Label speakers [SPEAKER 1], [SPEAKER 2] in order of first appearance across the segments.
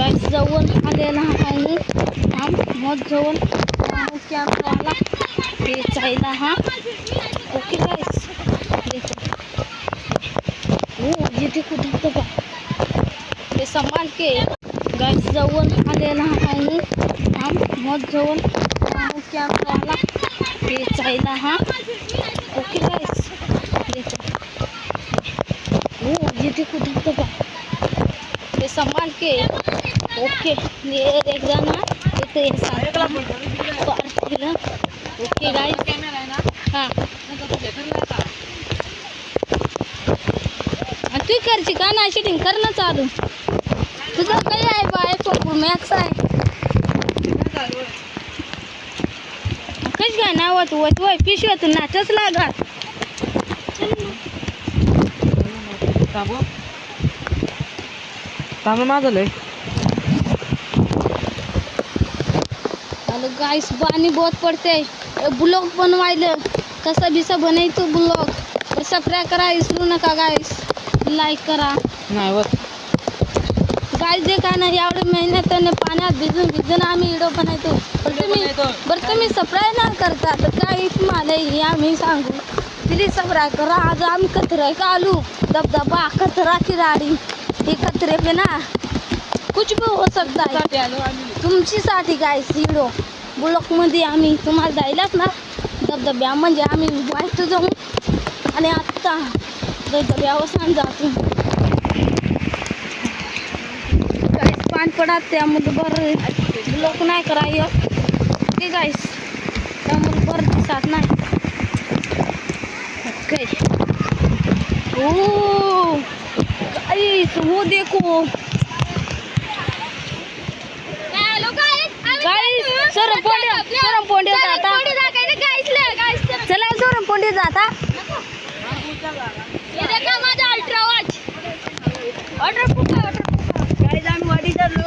[SPEAKER 1] guys जवळ आलेला आहे हा मग जवळ कॅमेराला ते चायला हा ओके गाइस देखो ओ ये देखो धबधबा ते संभाल के गाइस जवळ आलेला आहे हा मग जवळ कॅमेराला ते चायला हा ओके गाइस देखो ओ ये देखो धबधबा ते संभाल के ओके ये एक जाना इथे ओके गाइस हां तू करची का नाही शूटिंग कर ना चालू तुझं काही आहे बाय पप्पू मॅक्स आहे कश काय नाव तू वय पिशव्यातून नाचच लागत
[SPEAKER 2] माझं लय
[SPEAKER 1] गाइस पानी बहुत पड़ते है ब्लॉग बनवायला कसा बिसा बनायतो ब्लॉग और सब्सक्राइब करा इसरू नका गाइस लाईक करा
[SPEAKER 2] नाही होत
[SPEAKER 1] गाइस देखा ना एवढे मेहनतीने पाण्यात भिजून आम्ही व्हिडिओ बनवतो बरं तुम्ही सब्सक्राइब नाही करता तर काय मला हे आम्ही सांगू प्लीज सब्सक्राइब करा आज आम्ही कचरा का आलू दबदबा कचरा की राडी हे कचरे पे ना कुछ भी हो सकता है तुमची साठी गाइस व्हिडिओ ब्लॉग मध्ये आम्ही तुम्हाला जायलाच ना धबधब्या म्हणजे आम्ही वाईट जाऊ आणि आत्ता धबधब्यावर जातो गाइस पान पडत त्यामध्ये बरं ब्लॉग नाही करायचं ते गाइस त्यामध्ये बरं दिसत नाही ओके ओ गाइस वो देखो सरमपोंडी जाता चला सरमपोंडी जाता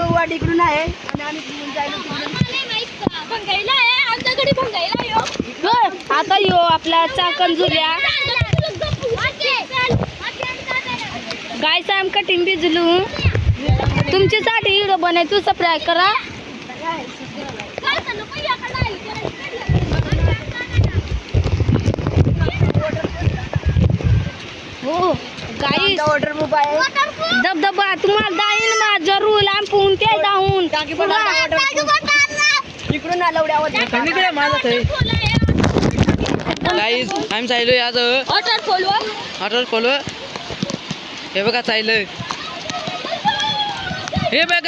[SPEAKER 2] वाडीकडून आहे
[SPEAKER 1] आता यो आपला चाकणजुल्या गायचं आमका टिंबी जुलू तुमच्यासाठी व्हिडिओ बनायचो सबस्क्राइब करा हो गाइस
[SPEAKER 2] वॉटर प्रूफ आहे
[SPEAKER 1] धबधबा तुम्हाला दाईन मा जरूर आम पुहून ते जाऊन
[SPEAKER 2] इकडून आलवड्यावर माझं गाईज आम्ही चाललोय आज ऑर्डर खोलू हे बघा चाललोय हे बघा